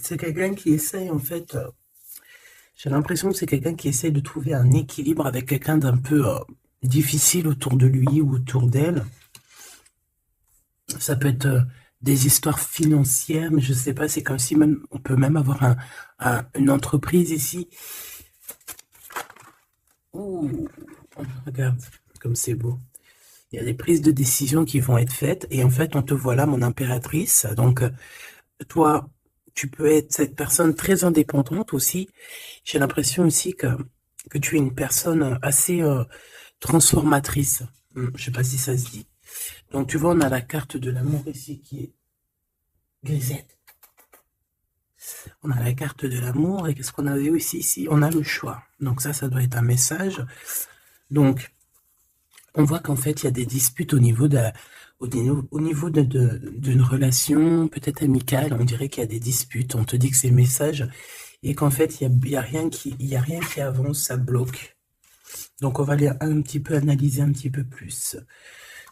c'est quelqu'un qui essaye, en fait, j'ai l'impression que c'est quelqu'un qui essaye de trouver un équilibre avec quelqu'un d'un peu difficile autour de lui ou autour d'elle. Ça peut être des histoires financières, mais je sais pas, c'est comme si même on peut même avoir une entreprise ici. Ouh, regarde comme c'est beau. Il y a des prises de décision qui vont être faites et en fait on te voit là, mon impératrice. Donc toi, tu peux être cette personne très indépendante aussi. J'ai l'impression aussi que tu es une personne assez transformatrice. Je sais pas si ça se dit. Donc tu vois, on a la carte de l'amour ici qui est grisette. On a la carte de l'amour et qu'est-ce qu'on avait aussi ici? On a le choix. Donc ça doit être un message. Donc on voit qu'en fait il y a des disputes au niveau d'une relation peut-être amicale. On dirait qu'il y a des disputes. On te dit que c'est message et qu'en fait il y a rien qui avance, ça bloque. Donc on va aller un petit peu analyser un petit peu plus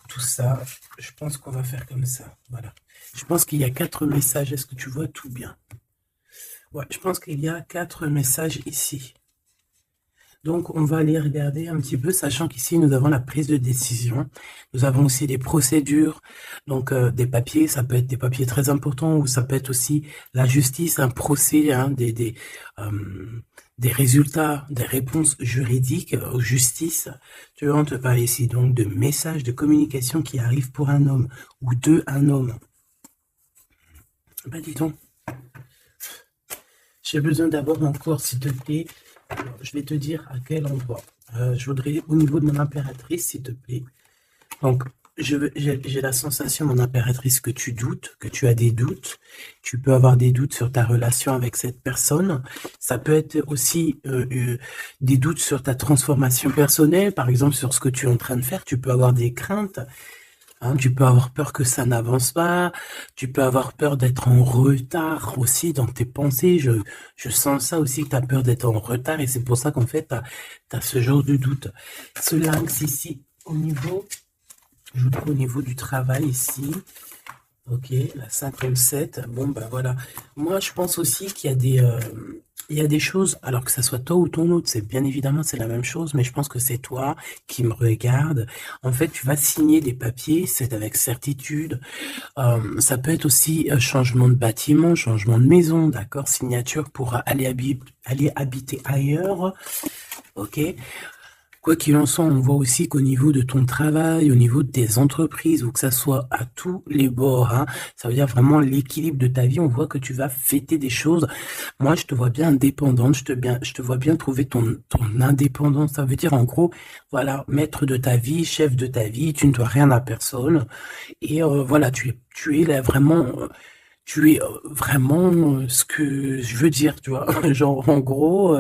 tout ça. Je pense qu'on va faire comme ça. Voilà. Je pense qu'il y a 4 messages. Est-ce que tu vois tout bien? Ouais, je pense qu'il y a 4 messages ici. Donc, on va aller regarder un petit peu, sachant qu'ici, nous avons la prise de décision. Nous avons aussi des procédures, donc des papiers. Ça peut être des papiers très importants ou ça peut être aussi la justice, un procès, hein, des résultats, des réponses juridiques aux justices. Tu vois, on te parle ici donc de messages de communication qui arrivent pour un homme ou de un homme. Ben dis donc, j'ai besoin d'avoir encore, s'il te plaît. Alors, je vais te dire à quel endroit. Je voudrais au niveau de mon impératrice, s'il te plaît. Donc, j'ai la sensation, mon impératrice, que tu doutes, que tu as des doutes. Tu peux avoir des doutes sur ta relation avec cette personne. Ça peut être aussi des doutes sur ta transformation personnelle, par exemple sur ce que tu es en train de faire. Tu peux avoir des craintes. Hein, tu peux avoir peur que ça n'avance pas, tu peux avoir peur d'être en retard aussi dans tes pensées. Je sens ça aussi, que tu as peur d'être en retard et c'est pour ça qu'en fait, tu as ce genre de doute. Ce lynx ici, je vous trouve au niveau du travail ici. Ok, la 57. Bon, ben voilà. Moi, je pense aussi qu'il y a il y a des choses, alors que ça soit toi ou ton autre, c'est bien évidemment, c'est la même chose, mais je pense que c'est toi qui me regarde. En fait, tu vas signer des papiers, c'est avec certitude. Ça peut être aussi un changement de bâtiment, changement de maison, d'accord? Signature pour aller habiter ailleurs. Ok? Quoi qu'il en soit, on voit aussi qu'au niveau de ton travail, au niveau de tes entreprises, ou que ça soit à tous les bords, hein, ça veut dire vraiment l'équilibre de ta vie, on voit que tu vas fêter des choses. Moi, je te vois bien indépendante, je te vois bien trouver ton indépendance. Ça veut dire, en gros, voilà, maître de ta vie, chef de ta vie, tu ne dois rien à personne. Et voilà, tu es là vraiment... tu es vraiment ce que je veux dire, tu vois. Genre, en gros,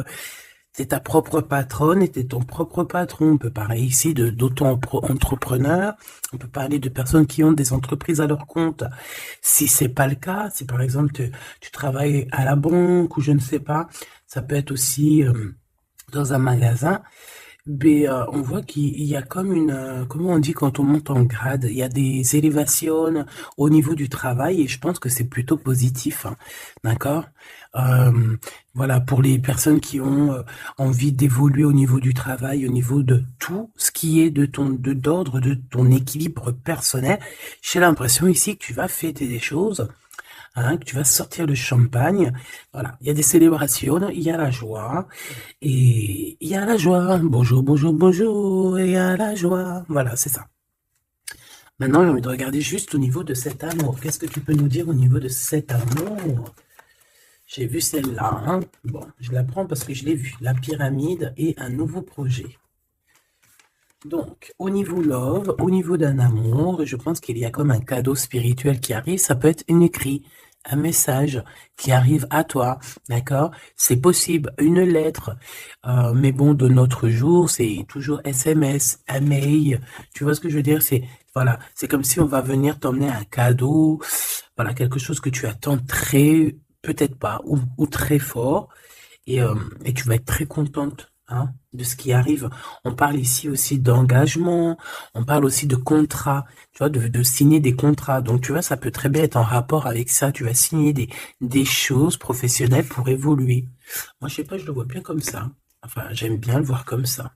t'es ta propre patronne et t'es ton propre patron. On peut parler ici d'auto-entrepreneurs. On peut parler de personnes qui ont des entreprises à leur compte. Si c'est pas le cas, si par exemple tu travailles à la banque ou je ne sais pas, ça peut être aussi dans un magasin. Mais on voit qu'il y a comme comment on dit quand on monte en grade, il y a des élévations au niveau du travail et je pense que c'est plutôt positif, hein, d'accord? Euh, voilà, pour les personnes qui ont envie d'évoluer au niveau du travail, au niveau de tout ce qui est d'ordre de ton équilibre personnel, j'ai l'impression ici que tu vas fêter des choses, hein, que tu vas sortir le champagne. Voilà, il y a des célébrations, il y a la joie, et il y a la joie. Bonjour, bonjour, bonjour, et il y a la joie. Voilà, c'est ça. Maintenant, j'ai envie de regarder juste au niveau de cet amour. Qu'est-ce que tu peux nous dire au niveau de cet amour? J'ai vu celle-là, hein. Bon, je la prends parce que je l'ai vue. La pyramide et un nouveau projet. Donc, au niveau love, au niveau d'un amour, je pense qu'il y a comme un cadeau spirituel qui arrive. Ça peut être un écrit, un message qui arrive à toi, d'accord? C'est possible, une lettre. Mais bon, de notre jour, c'est toujours SMS, un mail. Tu vois ce que je veux dire? Voilà, c'est comme si on va venir t'emmener un cadeau. Voilà, quelque chose que tu attends peut-être pas, ou très fort. Et tu vas être très contente. hein, de ce qui arrive. On parle ici aussi d'engagement, on parle aussi de contrat, tu vois, de signer des contrats. Donc, tu vois, ça peut très bien être en rapport avec ça. Tu vas signer des choses professionnelles pour évoluer. Moi, je sais pas, je le vois bien comme ça. Enfin, j'aime bien le voir comme ça.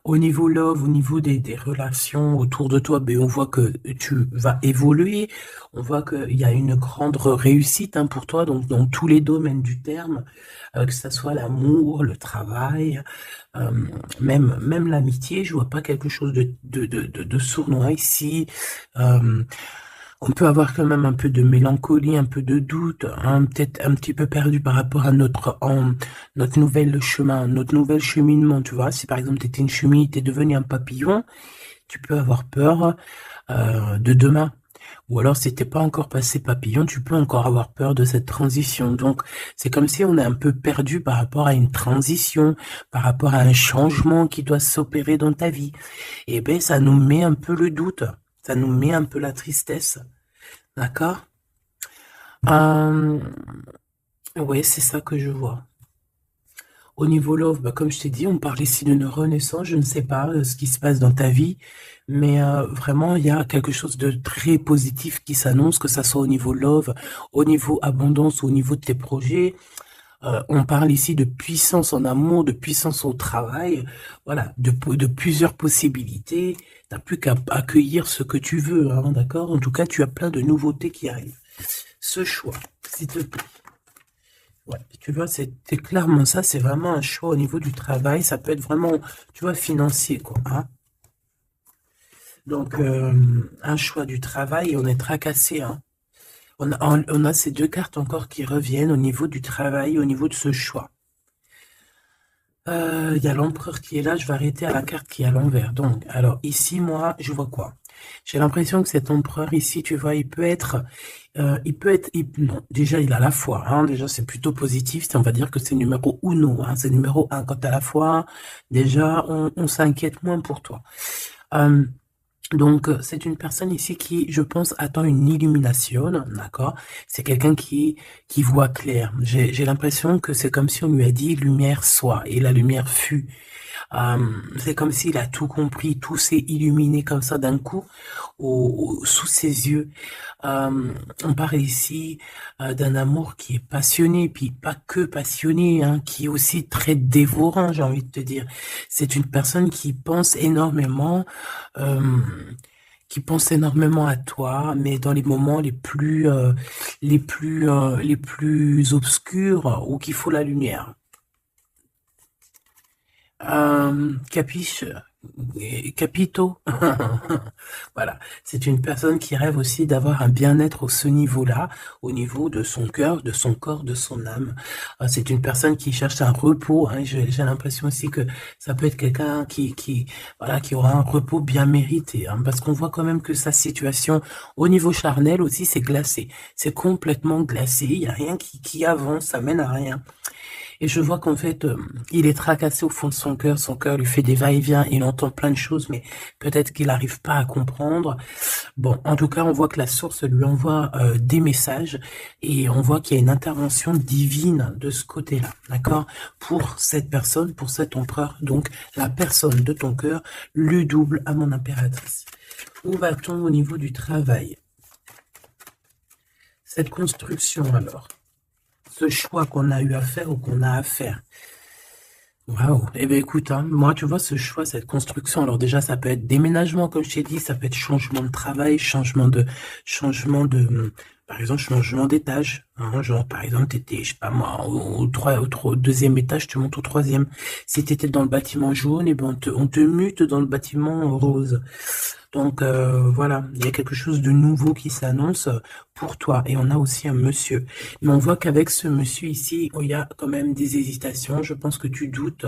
Au niveau love, au niveau des relations autour de toi, ben, on voit que tu vas évoluer, on voit qu'il y a une grande réussite, hein, pour toi, donc dans tous les domaines du terme, que ce soit l'amour, le travail, euh, même l'amitié, je vois pas quelque chose de sournois ici. Euh, on peut avoir quand même un peu de mélancolie, un peu de doute, hein, peut-être un petit peu perdu par rapport à notre nouvel chemin, notre nouvel cheminement, tu vois. Si par exemple tu étais une chenille, tu es devenu un papillon, tu peux avoir peur de demain. Ou alors si t'es pas encore passé papillon, tu peux encore avoir peur de cette transition. Donc c'est comme si on est un peu perdu par rapport à une transition, par rapport à un changement qui doit s'opérer dans ta vie. Et ben ça nous met un peu le doute, ça nous met un peu la tristesse. D'accord? Euh, ouais, c'est ça que je vois. Au niveau love, bah, comme je t'ai dit, on parle ici d'une renaissance. Je ne sais pas ce qui se passe dans ta vie, mais vraiment, il y a quelque chose de très positif qui s'annonce, que ça soit au niveau love, au niveau abondance, au niveau de tes projets. On parle ici de puissance en amour, de puissance au travail, voilà, de plusieurs possibilités. T'as plus qu'à accueillir ce que tu veux, hein, d'accord? En tout cas, tu as plein de nouveautés qui arrivent. Ce choix, s'il te plaît. Ouais, tu vois, c'est clairement ça, c'est vraiment un choix au niveau du travail. Ça peut être vraiment, tu vois, financier, quoi, hein. Donc, un choix du travail, et on est tracassé, hein. On a ces deux cartes encore qui reviennent au niveau du travail, au niveau de ce choix. Il y a l'empereur qui est là, je vais arrêter à la carte qui est à l'envers. Donc, alors ici, moi, je vois quoi? J'ai l'impression que cet empereur ici, tu vois, non, déjà, il a la foi, hein, déjà, c'est plutôt positif, on va dire que c'est numéro uno, hein, c'est numéro un. Quand t'as la foi, déjà, on s'inquiète moins pour toi. Euh, donc, c'est une personne ici qui, je pense, attend une illumination, d'accord? C'est quelqu'un qui voit clair. J'ai l'impression que c'est comme si on lui a dit lumière soit, et la lumière fut. C'est comme s'il a tout compris, tout s'est illuminé comme ça d'un coup, sous ses yeux. On parle ici d'un amour qui est passionné, puis pas que passionné, hein, qui est aussi très dévorant, j'ai envie de te dire. C'est une personne euh, qui pense énormément à toi, mais dans les moments les plus obscurs où qu'il faut la lumière. Capiche, capito. Voilà, c'est une personne qui rêve aussi d'avoir un bien-être au ce niveau-là, au niveau de son cœur, de son corps, de son âme. C'est une personne qui cherche un repos, hein. J'ai l'impression aussi que ça peut être quelqu'un voilà, qui aura un repos bien mérité, hein, parce qu'on voit quand même que sa situation au niveau charnel aussi, c'est glacé. C'est complètement glacé. Il n'y a rien qui avance, ça mène à rien. Et je vois qu'en fait, il est tracassé au fond de son cœur lui fait des va-et-vient, il entend plein de choses, mais peut-être qu'il n'arrive pas à comprendre. Bon, en tout cas, on voit que la source lui envoie des messages, et on voit qu'il y a une intervention divine de ce côté-là, d'accord? Pour cette personne, pour cet empereur, donc la personne de ton cœur, le double à mon impératrice. Où va-t-on au niveau du travail? Cette construction alors, ce choix qu'on a eu à faire ou qu'on a à faire. Waouh. Eh bien, écoute, hein, moi, tu vois, ce choix, cette construction, alors déjà, ça peut être déménagement, comme je t'ai dit, ça peut être changement de travail, par exemple, changement d'étage, hein, genre, par exemple, t'étais, je sais pas moi, au deuxième étage, tu montes au troisième. Si t'étais dans le bâtiment jaune, eh ben, on te mute dans le bâtiment rose. Donc voilà, il y a quelque chose de nouveau qui s'annonce pour toi. Et on a aussi un monsieur. Mais on voit qu'avec ce monsieur ici, il y a quand même des hésitations. Je pense que tu doutes,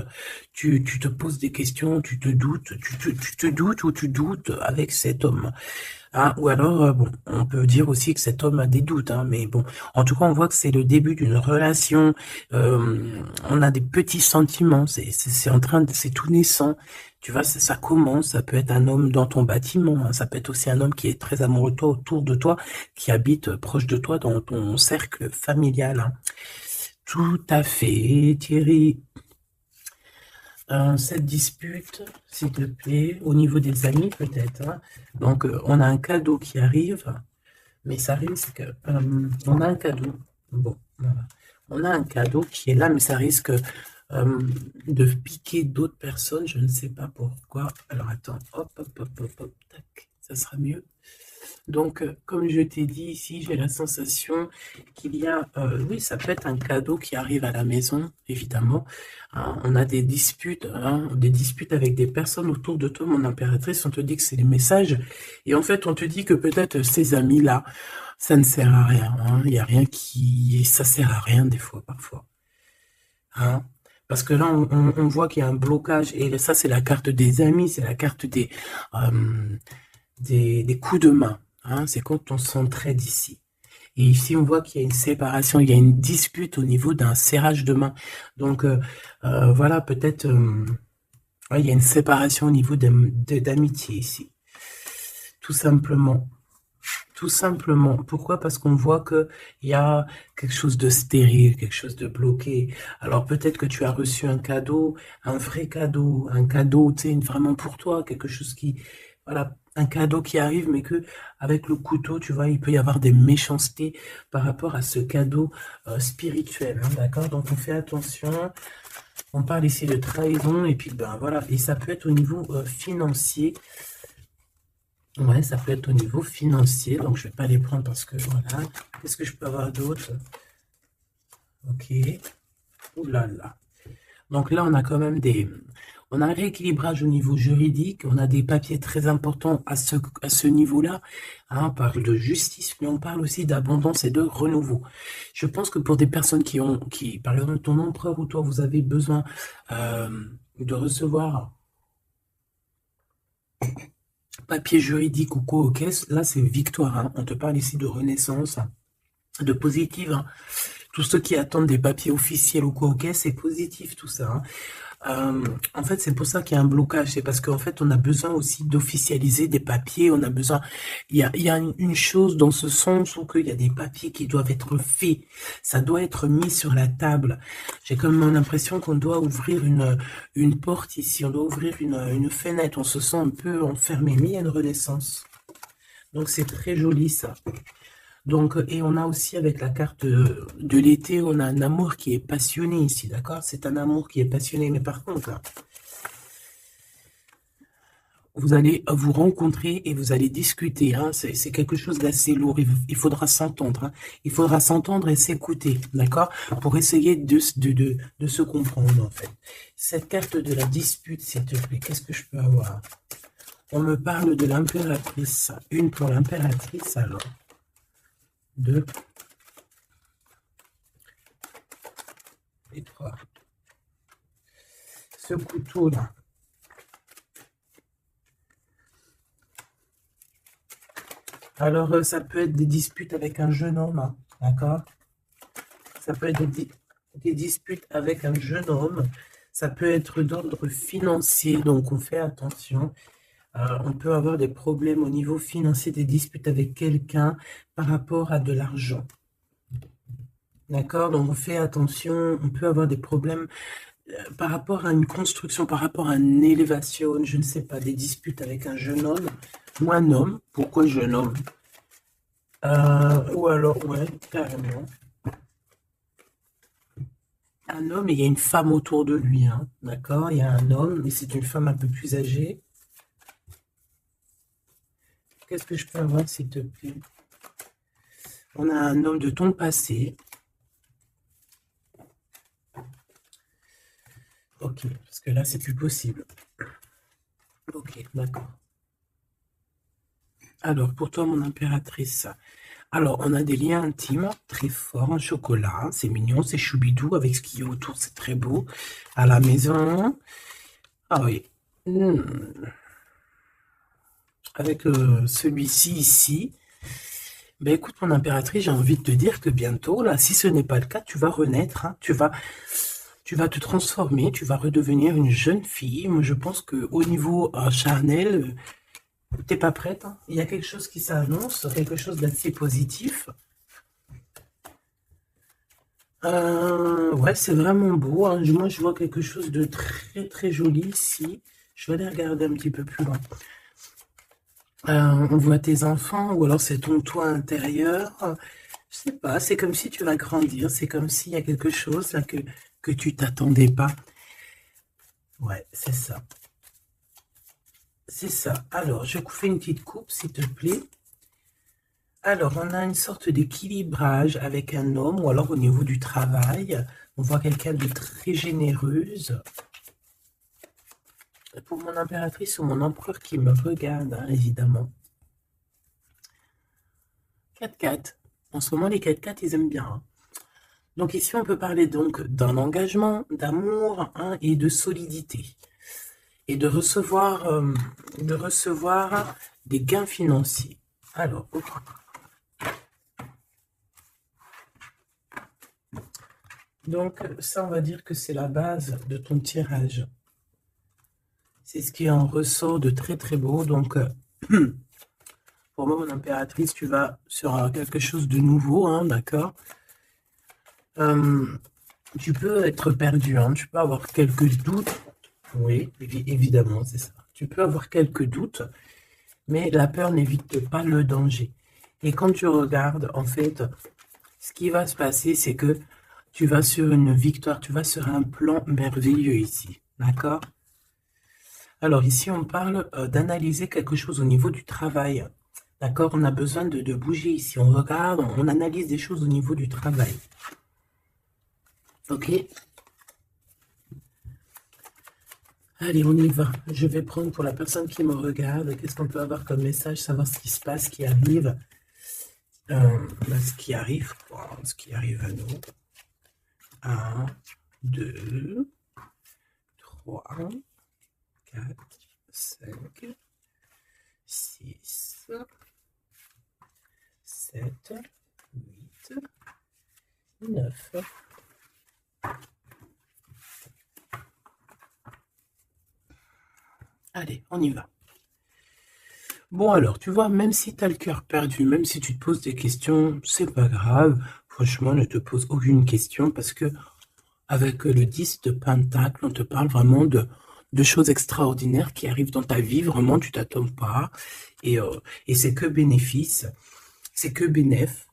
tu te poses des questions, tu te doutes, tu te doutes ou tu doutes avec cet homme. Hein, ou alors, bon, on peut dire aussi que cet homme a des doutes, hein, mais bon, en tout cas, on voit que c'est le début d'une relation. On a des petits sentiments, c'est tout naissant. Tu vois, ça commence. Ça peut être un homme dans ton bâtiment, hein, ça peut être aussi un homme qui est très amoureux de toi, autour de toi, qui habite proche de toi dans ton cercle familial, hein. Tout à fait, Thierry. cette dispute, s'il te plaît, au niveau des amis peut-être, hein. Donc, on a un cadeau qui arrive, mais ça risque... on a un cadeau. Bon, voilà. On a un cadeau qui est là, mais ça risque de piquer d'autres personnes. Je ne sais pas pourquoi. Alors, attends. Hop, hop, hop, hop, hop. Tac. Ça sera mieux. Donc, comme je t'ai dit ici, j'ai la sensation qu'il y a, oui, ça peut être un cadeau qui arrive à la maison, évidemment. Hein, on a des disputes avec des personnes autour de toi, mon impératrice. On te dit que c'est des messages. Et en fait, on te dit que peut-être ces amis-là, ça ne sert à rien. Hein, il n'y a rien qui... Ça sert à rien des fois, parfois. Hein, parce que là, on voit qu'il y a un blocage. Et ça, c'est la carte des amis. C'est la carte des coups de main. Hein, c'est quand on s'entraide ici. Et ici, on voit qu'il y a une séparation, il y a une dispute au niveau d'un serrage de main. Donc, voilà, peut-être, il y a une séparation au niveau d'amitié ici. Tout simplement. Tout simplement. Pourquoi? Parce qu'on voit qu'il y a quelque chose de stérile, quelque chose de bloqué. Alors, peut-être que tu as reçu un cadeau, un vrai cadeau, un cadeau, tu sais, vraiment pour toi, quelque chose qui... Voilà, un cadeau qui arrive, mais que avec le couteau, tu vois, il peut y avoir des méchancetés par rapport à ce cadeau spirituel, hein, d'accord? Donc on fait attention, on parle ici de trahison, et puis ben voilà, et ça peut être au niveau financier, ouais, ça peut être au niveau financier, donc je vais pas les prendre parce que voilà, qu'est-ce que je peux avoir d'autre? Ok, oulala. Donc là, on a quand même on a un rééquilibrage au niveau juridique, on a des papiers très importants à ce niveau-là. Hein, on parle de justice, mais on parle aussi d'abondance et de renouveau. Je pense que pour des personnes par exemple, ton empereur ou toi, vous avez besoin de recevoir papier juridique ou quoi aux caisses, là, c'est victoire. Hein. On te parle ici de renaissance, de positive. Hein. Tous ceux qui attendent des papiers officiels ou quoi aux caisses, c'est positif tout ça. Hein. En fait, c'est pour ça qu'il y a un blocage. C'est parce qu'en fait, on a besoin aussi d'officialiser des papiers. On a besoin... Il y a une chose dans ce sens où il y a des papiers qui doivent être faits. Ça doit être mis sur la table. J'ai comme l'impression qu'on doit ouvrir une porte ici. On doit ouvrir une fenêtre. On se sent un peu enfermé. Mais il y a une renaissance. Donc, c'est très joli, ça. Donc, et on a aussi avec la carte de l'été, on a un amour qui est passionné ici, d'accord? C'est un amour qui est passionné, mais par contre, là, vous allez vous rencontrer et vous allez discuter, hein? C'est quelque chose d'assez lourd, il faudra s'entendre, hein? Il faudra s'entendre et s'écouter, d'accord? Pour essayer de se comprendre, en fait. Cette carte de la dispute, s'il te plaît, qu'est-ce que je peux avoir? On me parle de l'impératrice, une pour l'impératrice, alors. 2 et 3. Ce couteau-là. Alors, ça peut être des disputes avec un jeune homme, hein, d'accord? Ça peut être des disputes avec un jeune homme. Ça peut être d'ordre financier, donc on fait attention. On peut avoir des problèmes au niveau financier, des disputes avec quelqu'un par rapport à de l'argent. D'accord? Donc on fait attention, on peut avoir des problèmes par rapport à une construction, par rapport à une élévation, je ne sais pas, des disputes avec un jeune homme ou un homme. Pourquoi jeune homme? Ou alors, ouais, carrément. Un homme et il y a une femme autour de lui, hein, d'accord? Il y a un homme et c'est une femme un peu plus âgée. Qu'est-ce que je peux avoir, s'il te plaît? On a un homme de ton passé. Ok, parce que là, c'est plus possible. Ok, d'accord. Alors, pour toi, mon impératrice, alors, on a des liens intimes très forts en chocolat. C'est mignon, c'est choubidou avec ce qu'il y a autour, c'est très beau. À la maison. Ah oui. Avec celui-ci ici. Ben écoute, mon impératrice, j'ai envie de te dire que bientôt, là, si ce n'est pas le cas, tu vas renaître. Hein, tu vas te transformer, tu vas redevenir une jeune fille. Moi, je pense qu'au niveau charnel, t'es pas prête. Hein. Il y a quelque chose qui s'annonce, quelque chose d'assez positif. Ouais, c'est vraiment beau, hein. Moi, je vois quelque chose de très, très joli ici. Je vais aller regarder un petit peu plus loin. On voit tes enfants, ou alors c'est ton toit intérieur. Je sais pas, c'est comme si tu vas grandir. C'est comme s'il y a quelque chose là que tu t'attendais pas. Ouais, c'est ça. C'est ça. Alors, je fais une petite coupe, s'il te plaît. Alors, on a une sorte d'équilibrage avec un homme, ou alors au niveau du travail. On voit quelqu'un de très généreuse. Pour mon impératrice ou mon empereur qui me regarde, hein, évidemment. 4-4. En ce moment, les 4-4, ils aiment bien, hein. Donc ici, on peut parler donc d'un engagement, d'amour, hein, et de solidité. Et de recevoir des gains financiers. Alors, ok. Donc ça, on va dire que c'est la base de ton tirage. C'est ce qui en ressort de très très beau. Donc, pour moi, mon impératrice, tu vas sur quelque chose de nouveau, hein, d'accord? Tu peux être perdu, hein, tu peux avoir quelques doutes. Oui, évidemment, c'est ça. Tu peux avoir quelques doutes, mais la peur n'évite pas le danger. Et quand tu regardes, en fait, ce qui va se passer, c'est que tu vas sur une victoire, tu vas sur un plan merveilleux ici, d'accord? Alors ici, on parle d'analyser quelque chose au niveau du travail, d'accord? On a besoin de bouger ici, on regarde, on analyse des choses au niveau du travail. Ok? Allez, on y va. Je vais prendre pour la personne qui me regarde, qu'est-ce qu'on peut avoir comme message, savoir ce qui se passe, ce qui arrive. Ce qui arrive, quoi, ce qui arrive à nous. 1, 2, 3, 4, 5, 6, 7, 8, 9. Allez, on y va. Bon alors, tu vois, même si tu as le cœur perdu, même si tu te poses des questions, c'est pas grave. Franchement, ne te pose aucune question parce que avec le 10 de Pentacle, on te parle vraiment de choses extraordinaires qui arrivent dans ta vie. Vraiment, tu t'attends pas. Et c'est que bénéfice. C'est que bénéf.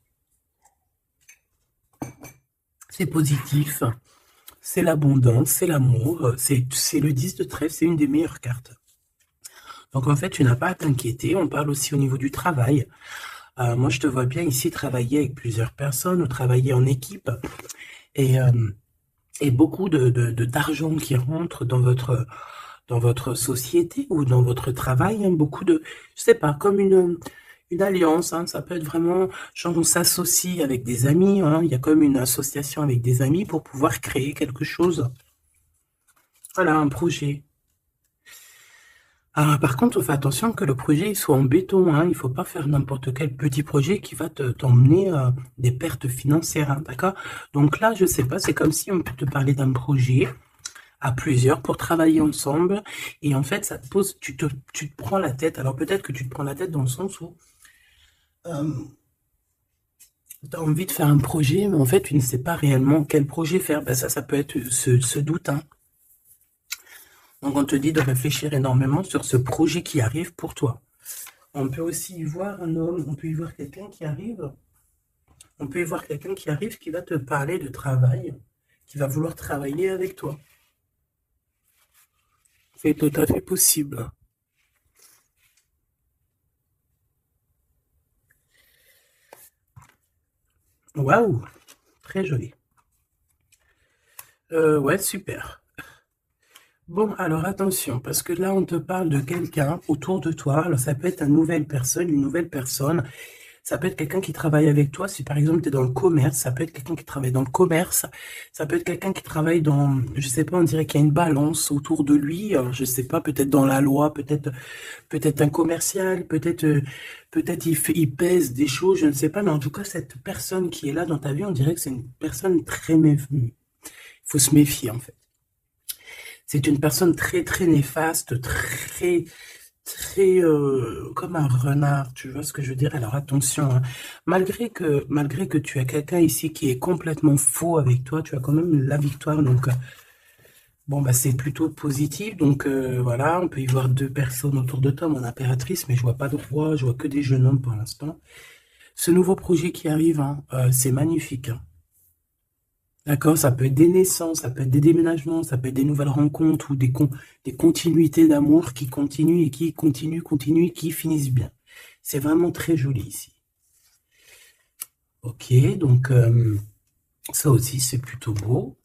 C'est positif. C'est l'abondance, c'est l'amour. C'est le 10 de trèfle, c'est une des meilleures cartes. Donc en fait, tu n'as pas à t'inquiéter. On parle aussi au niveau du travail. Moi, je te vois bien ici travailler avec plusieurs personnes ou travailler en équipe. Et beaucoup d'argent qui rentre dans votre société ou dans votre travail. Hein, beaucoup de, je sais pas, comme une alliance. Hein, ça peut être vraiment, genre on s'associe avec des amis. Hein, il y a comme une association avec des amis pour pouvoir créer quelque chose. Voilà, un projet. Par contre, on fait attention que le projet il soit en béton. Hein. Il ne faut pas faire n'importe quel petit projet qui va t'emmener des pertes financières. Hein, d'accord? Donc là, je sais pas, c'est comme si on peut te parler d'un projet à plusieurs pour travailler ensemble. Et en fait, ça te pose, tu te prends la tête. Alors peut-être que tu te prends la tête dans le sens où tu as envie de faire un projet, mais en fait, tu ne sais pas réellement quel projet faire. Ben ça peut être ce doute. Hein. Donc on te dit de réfléchir énormément sur ce projet qui arrive pour toi. On peut aussi y voir un homme, on peut y voir quelqu'un qui arrive. On peut y voir quelqu'un qui arrive qui va te parler de travail, qui va vouloir travailler avec toi. C'est tout à fait possible. Waouh, très joli. Ouais, super. Bon, alors attention, parce que là, on te parle de quelqu'un autour de toi. Alors, ça peut être une nouvelle personne. Ça peut être quelqu'un qui travaille avec toi. Si par exemple, tu es dans le commerce, ça peut être quelqu'un qui travaille dans le commerce. Ça peut être quelqu'un qui travaille dans, je sais pas, on dirait qu'il y a une balance autour de lui. Je sais pas, peut-être dans la loi, peut-être un commercial, peut-être il pèse des choses, je ne sais pas. Mais en tout cas, cette personne qui est là dans ta vie, on dirait que c'est une personne très il faut se méfier, en fait. C'est une personne très, très néfaste, très, très comme un renard, tu vois ce que je veux dire? Alors attention, hein, malgré que tu as quelqu'un ici qui est complètement faux avec toi, tu as quand même la victoire, donc bon, bah c'est plutôt positif, donc voilà, on peut y voir deux personnes autour de toi, mon impératrice, mais je vois pas de roi, je vois que des jeunes hommes pour l'instant. Ce nouveau projet qui arrive, hein, c'est magnifique, hein. D'accord, ça peut être des naissances, ça peut être des déménagements, ça peut être des nouvelles rencontres ou des continuités d'amour qui continuent et qui continuent et qui finissent bien. C'est vraiment très joli ici. Ok, donc ça aussi c'est plutôt beau.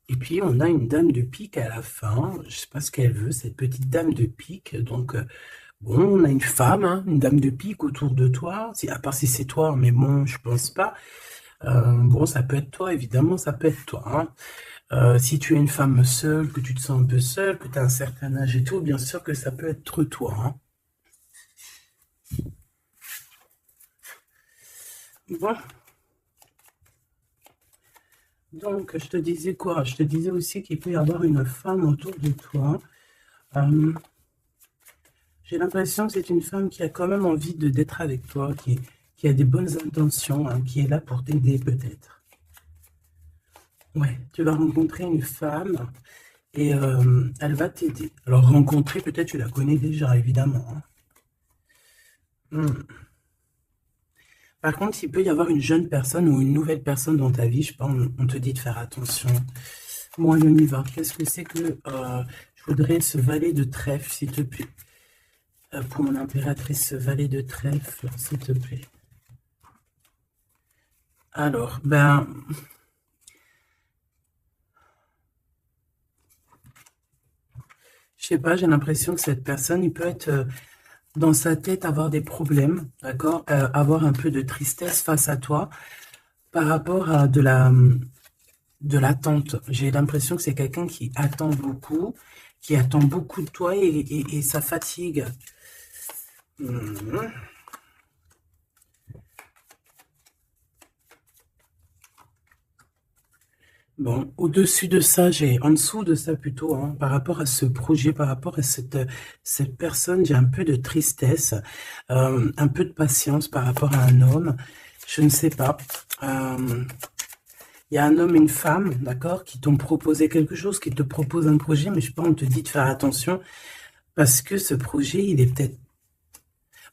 Et puis on a une dame de pique à la fin. Je sais pas ce qu'elle veut, cette petite dame de pique. Donc bon, on a une femme, hein, une dame de pique autour de toi. À part si c'est toi, mais bon, je pense pas. Bon, ça peut être toi, évidemment, ça peut être toi, hein. Si tu es une femme seule, que tu te sens un peu seule, que tu as un certain âge et tout, bien sûr que ça peut être toi, hein. Bon, donc je te disais quoi? Je te disais aussi qu'il peut y avoir une femme autour de toi. Euh, j'ai l'impression que c'est une femme qui a quand même envie d'être avec toi, qui a des bonnes intentions, hein, qui est là pour t'aider peut-être. Ouais, tu vas rencontrer une femme et elle va t'aider. Alors rencontrer, peut-être tu la connais déjà, évidemment, hein. Hmm. Par contre, il peut y avoir une jeune personne ou une nouvelle personne dans ta vie, je sais pas, on te dit de faire attention. Bon, on y va. Qu'est-ce que c'est que je voudrais ce valet de trèfle, s'il te plaît. Pour mon impératrice, ce valet de trèfle, s'il te plaît. Alors, ben, je sais pas, j'ai l'impression que cette personne, il peut être dans sa tête avoir des problèmes, d'accord? Avoir un peu de tristesse face à toi par rapport à de l'attente. J'ai l'impression que c'est quelqu'un qui attend beaucoup, qui attend beaucoup de toi et ça fatigue. Mhm. Bon, au-dessus de ça, en dessous de ça plutôt, hein, par rapport à ce projet, par rapport à cette personne, j'ai un peu de tristesse, un peu de patience par rapport à un homme. Je ne sais pas. Euh, Il y a un homme et une femme, d'accord, qui t'ont proposé quelque chose, qui te proposent un projet, mais je sais pas, on te dit de faire attention parce que ce projet, il est peut-être...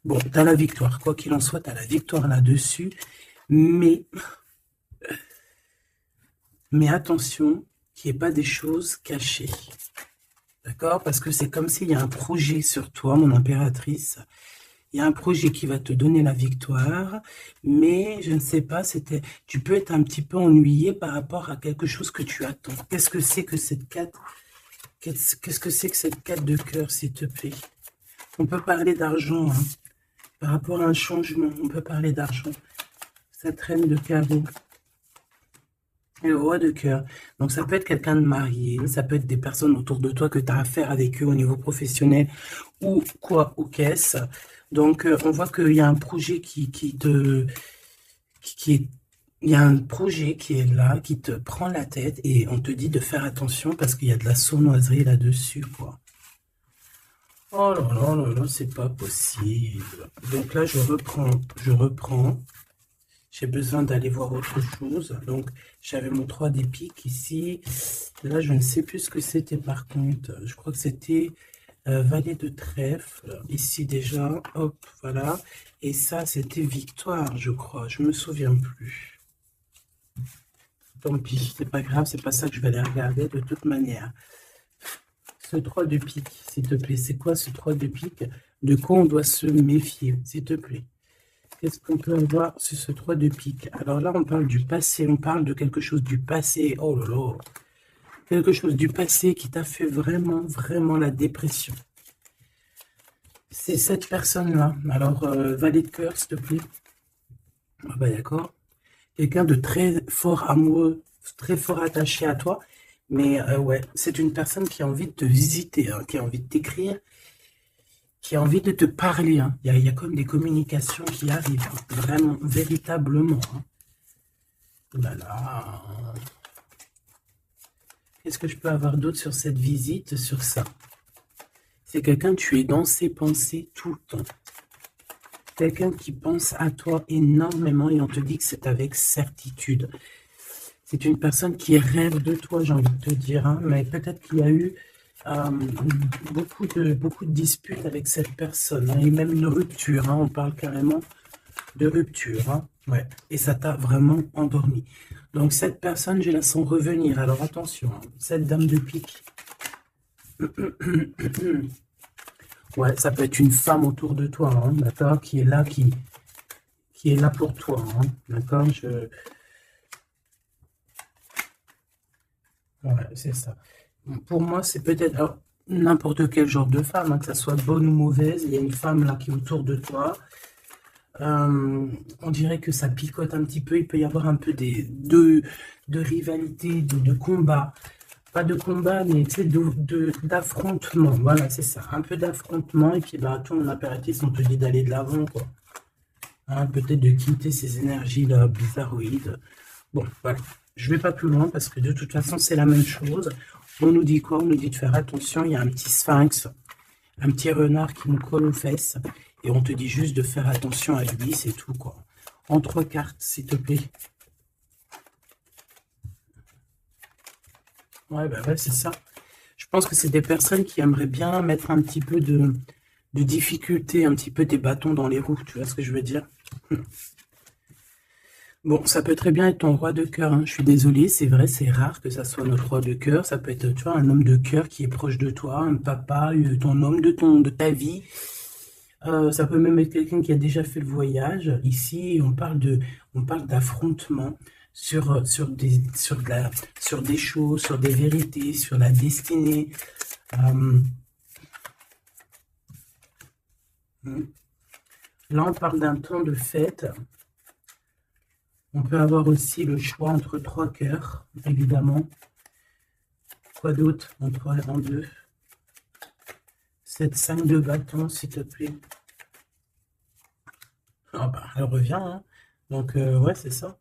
Bon, tu as la victoire, quoi qu'il en soit, tu as la victoire là-dessus, mais, mais attention qu'il n'y ait pas des choses cachées, d'accord? Parce que c'est comme s'il y a un projet sur toi, mon impératrice. Il y a un projet qui va te donner la victoire, mais je ne sais pas, tu peux être un petit peu ennuyé par rapport à quelque chose que tu attends. Qu'est-ce que c'est que cette carte? Qu'est-ce que c'est que cette carte de cœur, s'il te plaît? On peut parler d'argent, hein. Par rapport à un changement, on peut parler d'argent. Cette reine de carreau et le roi de cœur. Donc ça peut être quelqu'un de marié, ça peut être des personnes autour de toi que tu as affaire avec eux au niveau professionnel ou quoi, ou qu'est-ce. Donc on voit qu'il y a un projet qui est, il y a un projet qui est là, qui te prend la tête et on te dit de faire attention parce qu'il y a de la sournoiserie là-dessus, quoi. Oh là là là là, c'est pas possible. Donc là, je reprends. J'ai besoin d'aller voir autre chose. Donc, j'avais mon 3 des piques ici. Là, je ne sais plus ce que c'était par contre. Je crois que c'était valet de trèfle. Ici déjà, hop, voilà. Et ça, c'était victoire, je crois. Je me souviens plus. Tant pis, c'est pas grave, c'est pas ça que je vais aller regarder de toute manière. Ce 3 de pique, s'il te plaît. C'est quoi ce 3 de pique? De quoi on doit se méfier, s'il te plaît? Qu'est-ce qu'on peut avoir sur ce 3 de pique? Alors là, on parle du passé, on parle de quelque chose du passé. Oh là là, quelque chose du passé qui t'a fait vraiment, vraiment la dépression. C'est cette personne-là. Alors, valet de cœur, s'il te plaît. Ah bah d'accord. Quelqu'un de très fort amoureux, très fort attaché à toi. Mais ouais, c'est une personne qui a envie de te visiter, hein, qui a envie de t'écrire, qui a envie de te parler, hein. Il y a comme des communications qui arrivent, hein, vraiment, véritablement, hein. Voilà. Qu'est-ce que je peux avoir d'autre sur cette visite, sur ça? C'est quelqu'un, tu es dans ses pensées tout le temps. Quelqu'un qui pense à toi énormément et on te dit que c'est avec certitude. C'est une personne qui rêve de toi, j'ai envie de te dire, hein, mais peut-être qu'il y a eu euh, beaucoup de disputes avec cette personne, hein, et même une rupture, hein, on parle carrément de rupture, hein, ouais, et ça t'a vraiment endormi. Donc cette personne, je la sens revenir, alors attention, hein, cette dame de pique, ouais, ça peut être une femme autour de toi, hein, d'accord, qui est là pour toi, hein, d'accord, ouais, c'est ça. Pour moi, c'est peut-être alors, n'importe quel genre de femme, hein, que ça soit bonne ou mauvaise, il y a une femme là qui est autour de toi. On dirait que ça picote un petit peu, il peut y avoir un peu de rivalité, de combat. Pas de combat, mais tu sais, d'affrontement. Voilà, c'est ça. Un peu d'affrontement, et puis bah, ton impératif, on te dit d'aller de l'avant, quoi. Hein, peut-être de quitter ces énergies-là bizarroïdes. Bon, voilà. Je vais pas plus loin parce que de toute façon, c'est la même chose. On nous dit quoi? On nous dit de faire attention. Il y a un petit sphinx, un petit renard qui nous colle aux fesses. Et on te dit juste de faire attention à lui, c'est tout, quoi. En 3 cartes, s'il te plaît. Ouais, bah ouais, c'est ça. Je pense que c'est des personnes qui aimeraient bien mettre un petit peu de difficulté, un petit peu des bâtons dans les roues, tu vois ce que je veux dire? Bon, ça peut très bien être ton roi de cœur, hein. Je suis désolée, c'est vrai, c'est rare que ça soit notre roi de cœur. Ça peut être, tu vois, un homme de cœur qui est proche de toi, un papa, ton homme de ta vie. Ça peut même être quelqu'un qui a déjà fait le voyage. Ici, on parle d'affrontement sur des choses, sur des vérités, sur la destinée. Euh, Là, on parle d'un temps de fête. On peut avoir aussi le choix entre 3 cœurs, évidemment. Quoi d'autre? En deux. Cette 5 de bâton, s'il te plaît. Ah bah, elle revient, hein. Donc, ouais, c'est ça.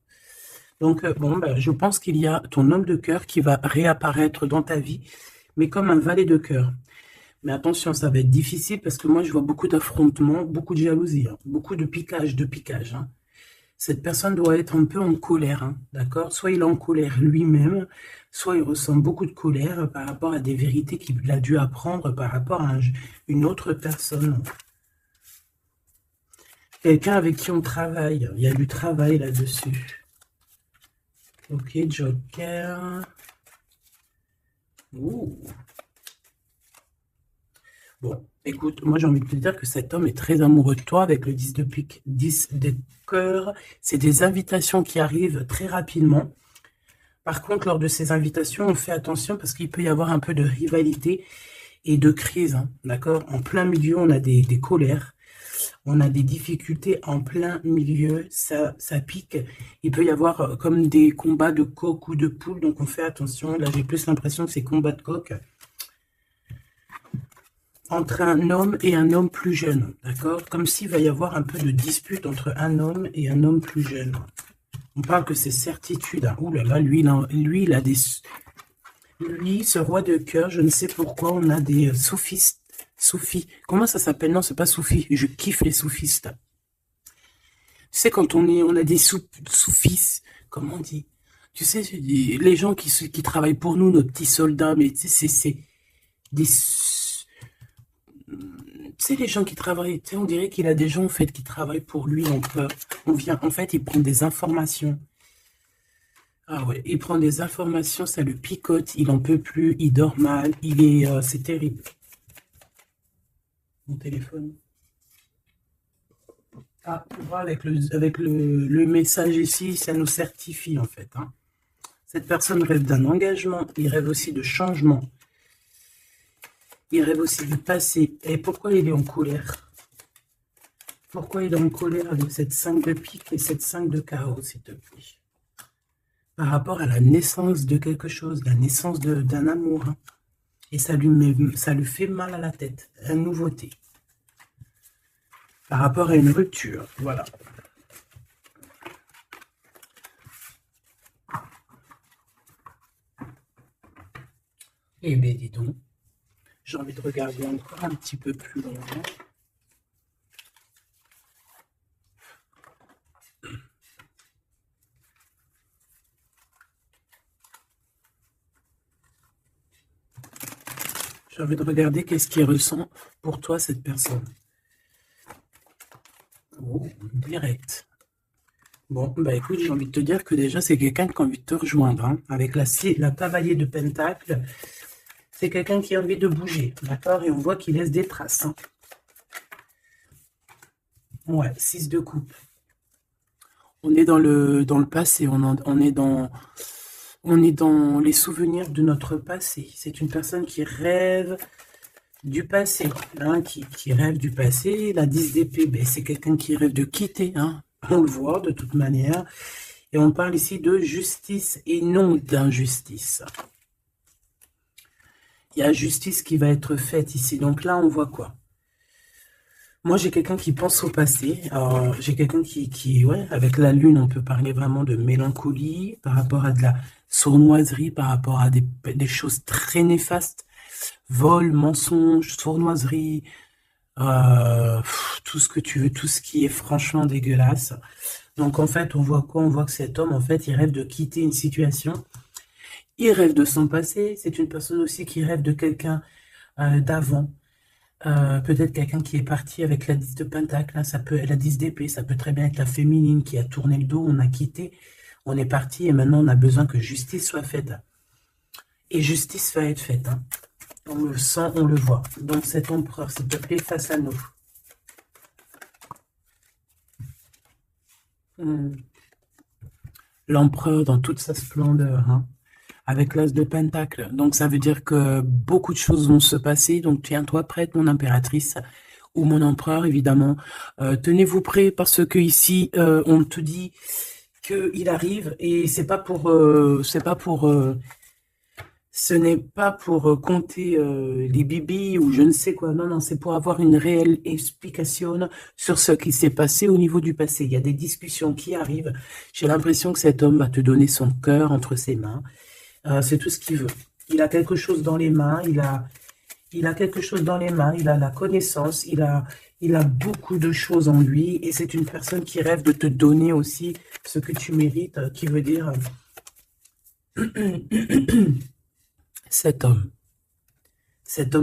Donc, bon, bah, je pense qu'il y a ton homme de cœur qui va réapparaître dans ta vie, mais comme un valet de cœur. Mais attention, ça va être difficile parce que moi, je vois beaucoup d'affrontements, beaucoup de jalousie, hein, beaucoup de piquage, hein. Cette personne doit être un peu en colère, hein, d'accord? Soit il est en colère lui-même, soit il ressent beaucoup de colère par rapport à des vérités qu'il a dû apprendre par rapport à une autre personne. Quelqu'un avec qui on travaille. Il y a du travail là-dessus. Ok, Joker. Ouh. Bon, écoute, moi j'ai envie de te dire que cet homme est très amoureux de toi avec le 10 de pique, 10 de cœur. C'est des invitations qui arrivent très rapidement. Par contre, lors de ces invitations, on fait attention parce qu'il peut y avoir un peu de rivalité et de crise, hein, d'accord? En plein milieu, on a des colères, on a des difficultés en plein milieu, ça pique. Il peut y avoir comme des combats de coq ou de poule, donc on fait attention. Là, j'ai plus l'impression que c'est combat de coq entre un homme et un homme plus jeune, d'accord? Comme s'il va y avoir un peu de dispute entre un homme et un homme plus jeune. On parle que c'est certitude, hein. Ouh là là, lui, il a des... Lui, ce roi de cœur, je ne sais pourquoi, on a des soufistes. Soufis. Comment ça s'appelle? Non, c'est pas soufis. Je kiffe les soufistes. Tu sais, quand on a des soufis, comment on dit? Tu sais, les gens qui travaillent pour nous, nos petits soldats, mais tu sais, c'est des... Tu sais, les gens qui travaillent, tu sais, on dirait qu'il a des gens, en fait, qui travaillent pour lui, on vient, en fait, il prend des informations. Ah ouais, il prend des informations, ça le picote, il en peut plus, il dort mal, c'est terrible. Mon téléphone. Ah, tu vois, avec le message ici, ça nous certifie, en fait, hein. Cette personne rêve d'un engagement, il rêve aussi de changement, il rêve aussi du passé. Et pourquoi il est en colère? Pourquoi il est en colère avec cette 5 de pique et cette 5 de carreau, s'il te plaît? Par rapport à la naissance de quelque chose, la naissance d'un amour, hein. Et ça lui fait mal à la tête, une nouveauté. Par rapport à une rupture, voilà. Eh bien, dis donc, J'ai envie de regarder encore un petit peu plus loin. J'ai envie de regarder qu'est-ce qui ressent pour toi cette personne. Oh, direct. Bon, bah écoute, j'ai envie de te dire que déjà, c'est quelqu'un qui a envie de te rejoindre. Hein. Avec la cavalier de Pentacle, c'est quelqu'un qui a envie de bouger, d'accord? Et on voit qu'il laisse des traces. Hein. Ouais, 6 de coupe. On est dans le passé, on est dans les souvenirs de notre passé. C'est une personne qui rêve du passé, hein, qui rêve du passé. La 10 d'épée, ben, c'est quelqu'un qui rêve de quitter, hein. On le voit de toute manière. Et on parle ici de justice et non d'injustice. Il y a justice qui va être faite ici. Donc là, on voit quoi? Moi, j'ai quelqu'un qui pense au passé. J'ai quelqu'un ouais, avec la lune, on peut parler vraiment de mélancolie par rapport à de la sournoiserie, par rapport à des choses très néfastes. Vol, mensonge, sournoiserie, tout ce que tu veux, tout ce qui est franchement dégueulasse. Donc, en fait, on voit quoi? On voit que cet homme, en fait, il rêve de quitter une situation. Il rêve de son passé. C'est une personne aussi qui rêve de quelqu'un d'avant. Peut-être quelqu'un qui est parti avec la 10 de Pentacle, hein, ça peut la 10 d'épée, ça peut très bien être la féminine qui a tourné le dos, on a quitté, on est parti et maintenant on a besoin que justice soit faite. Et justice va être faite. Hein. On le sent, on le voit. Donc cet empereur, s'il te plaît, face à nous. L'empereur dans toute sa splendeur. Hein. Avec l'as de Pentacle. Donc, ça veut dire que beaucoup de choses vont se passer. Donc, tiens-toi prête, mon impératrice, ou mon empereur, évidemment. Tenez-vous prêts parce que ici, on te dit qu'il arrive et ce n'est pas pour compter les bibis ou je ne sais quoi. Non, non, c'est pour avoir une réelle explication sur ce qui s'est passé au niveau du passé. Il y a des discussions qui arrivent. J'ai l'impression que cet homme va te donner son cœur entre ses mains. C'est tout ce qu'il veut. Il a quelque chose dans les mains, il a quelque chose dans les mains, il a la connaissance, il a beaucoup de choses en lui, et c'est une personne qui rêve de te donner aussi ce que tu mérites, qui veut dire cet homme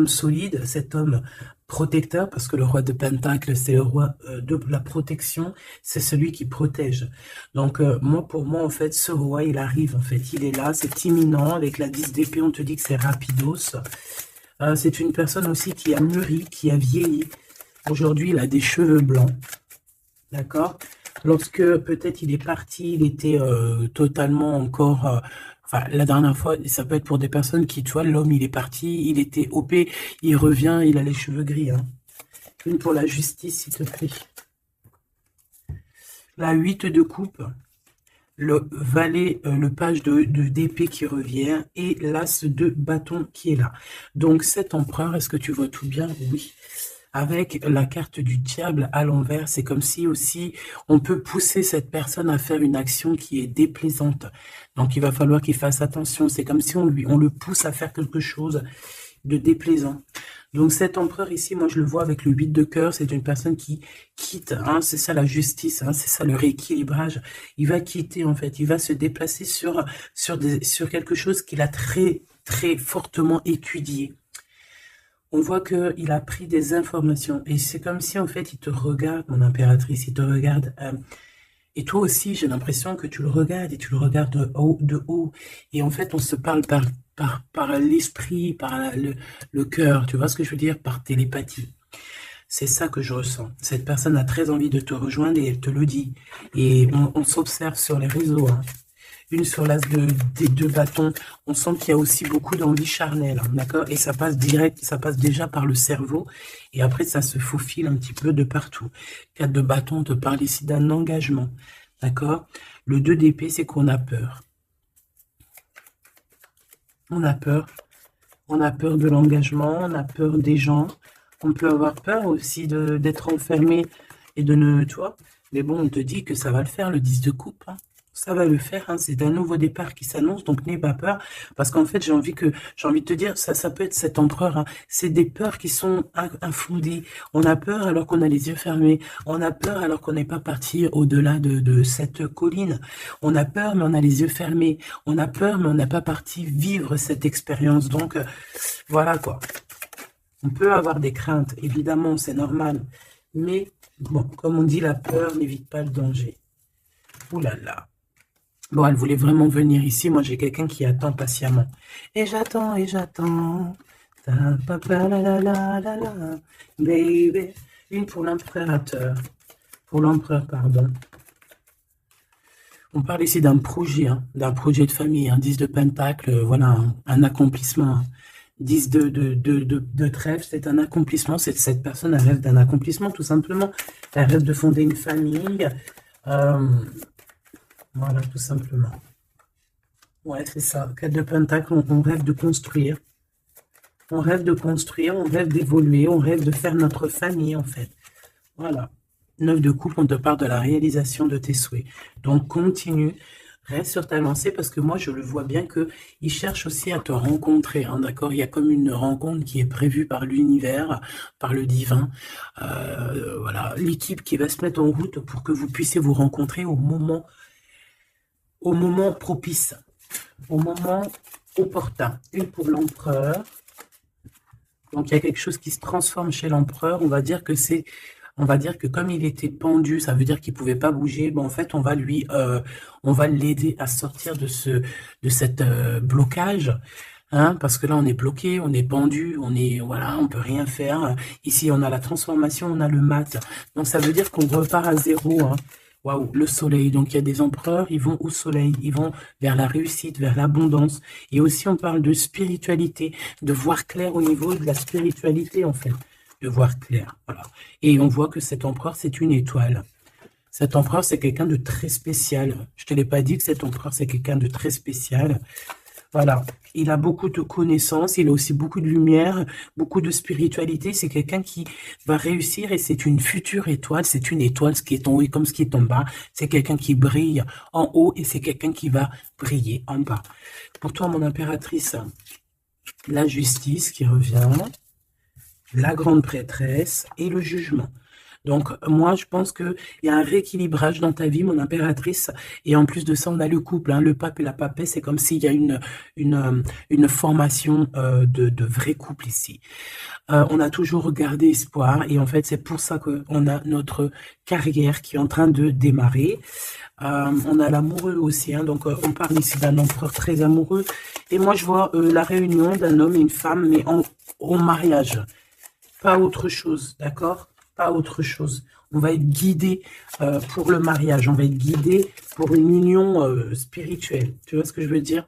solide, cet homme protecteur, parce que le roi de Pentacle, c'est le roi de la protection, c'est celui qui protège. Donc, pour moi, en fait, ce roi, il arrive, en fait, il est là, c'est imminent, avec la 10 d'épée, on te dit que c'est rapidos. C'est une personne aussi qui a mûri, qui a vieilli. Aujourd'hui, il a des cheveux blancs, d'accord? Lorsque, peut-être, il est parti, il était totalement encore... Enfin, la dernière fois, ça peut être pour des personnes qui, tu vois, l'homme, il est parti, il était OP, il revient, il a les cheveux gris. Hein. Une pour la justice, s'il te plaît. La 8 de coupe, le valet, le page d'épée qui revient et l'as de bâton qui est là. Donc, cet empereur, est-ce que tu vois tout bien? Oui. Avec la carte du diable à l'envers, c'est comme si aussi on peut pousser cette personne à faire une action qui est déplaisante. Donc il va falloir qu'il fasse attention. C'est comme si on le pousse à faire quelque chose de déplaisant. Donc cet empereur ici, moi je le vois avec le 8 de cœur, c'est une personne qui quitte, hein, c'est ça la justice, hein, c'est ça le rééquilibrage. Il va quitter en fait, il va se déplacer sur quelque chose qu'il a très très fortement étudié. On voit qu'il a pris des informations. Et c'est comme si, en fait, il te regarde, mon impératrice, il te regarde. Et toi aussi, j'ai l'impression que tu le regardes et tu le regardes de haut. Et en fait, on se parle par l'esprit, par le cœur. Tu vois ce que je veux dire? Par télépathie. C'est ça que je ressens. Cette personne a très envie de te rejoindre et elle te le dit. Et on s'observe sur les réseaux. Hein. Une sur l'as des 2 bâtons, on sent qu'il y a aussi beaucoup d'envie charnelle, hein, d'accord? Et ça passe direct, ça passe déjà par le cerveau, et après ça se faufile un petit peu de partout. 4 de bâton, on te parle ici d'un engagement, d'accord? Le 2 d'épée, c'est qu'on a peur. On a peur de l'engagement, on a peur des gens, on peut avoir peur aussi d'être enfermé et de ne, tu vois? Mais bon, on te dit que ça va le faire, le 10 de coupe, hein. Ça va le faire, hein, c'est un nouveau départ qui s'annonce, donc n'aie pas peur, parce qu'en fait, j'ai envie de te dire, ça peut être cet empereur, hein, c'est des peurs qui sont infondées. On a peur alors qu'on a les yeux fermés, on a peur alors qu'on n'est pas parti au-delà de cette colline, on a peur mais on a les yeux fermés, on a peur mais on n'a pas parti vivre cette expérience, donc voilà quoi. On peut avoir des craintes, évidemment, c'est normal, mais bon, comme on dit, la peur n'évite pas le danger. Ouh là là. Bon, elle voulait vraiment venir ici. Moi, j'ai quelqu'un qui attend patiemment. Et j'attends, et j'attends. Ta papa, la la la la la. Baby. Une pour l'impérateur. Pour l'empereur, pardon. On parle ici d'un projet, hein, d'un projet de famille. Un 10 de pentacle, voilà, un accomplissement. 10 de trèfle, c'est un accomplissement. Cette personne, elle rêve d'un accomplissement, tout simplement. Elle rêve de fonder une famille. Voilà, tout simplement. Ouais, c'est ça. 4 de pentacle, on rêve de construire. On rêve de construire, on rêve d'évoluer, on rêve de faire notre famille, en fait. Voilà. 9 de coupe, on te parle de la réalisation de tes souhaits. Donc, continue. Reste sur ta lancée parce que moi, je le vois bien qu'il cherche aussi à te rencontrer. Hein, d'accord? Il y a comme une rencontre qui est prévue par l'univers, par le divin. Voilà. L'équipe qui va se mettre en route pour que vous puissiez vous rencontrer au moment propice, au moment opportun. Une pour l'empereur. Donc, il y a quelque chose qui se transforme chez l'empereur. On va dire que comme il était pendu, ça veut dire qu'il pouvait pas bouger. Bon, en fait, on va l'aider à sortir de cette blocage. Hein, parce que là, on est bloqué, on est pendu, voilà, on peut rien faire. Ici, on a la transformation, on a le mat. Donc, ça veut dire qu'on repart à zéro. Hein. Waouh, le soleil. Donc, il y a des empereurs, ils vont au soleil, ils vont vers la réussite, vers l'abondance. Et aussi, on parle de spiritualité, de voir clair au niveau de la spiritualité, en fait. De voir clair, voilà. Et on voit que cet empereur, c'est une étoile. Cet empereur, c'est quelqu'un de très spécial. Je te l'ai pas dit que cet empereur, c'est quelqu'un de très spécial. Voilà. Il a beaucoup de connaissances, il a aussi beaucoup de lumière, beaucoup de spiritualité. C'est quelqu'un qui va réussir et c'est une future étoile. C'est une étoile, ce qui est en haut et comme ce qui est en bas. C'est quelqu'un qui brille en haut et c'est quelqu'un qui va briller en bas. Pour toi, mon impératrice, la justice qui revient, la grande prêtresse et le jugement. Donc, moi, je pense qu'il y a un rééquilibrage dans ta vie, mon impératrice. Et en plus de ça, on a le couple, hein, le pape et la papesse. C'est comme s'il y a une formation de vrai couple ici. On a toujours gardé espoir. Et en fait, c'est pour ça qu'on a notre carrière qui est en train de démarrer. On a l'amoureux aussi. Hein, donc, on parle ici d'un empereur très amoureux. Et moi, je vois la réunion d'un homme et une femme, mais en mariage. Pas autre chose, d'accord? Pas autre chose. On va être guidé pour le mariage. On va être guidé pour une union spirituelle. Tu vois ce que je veux dire?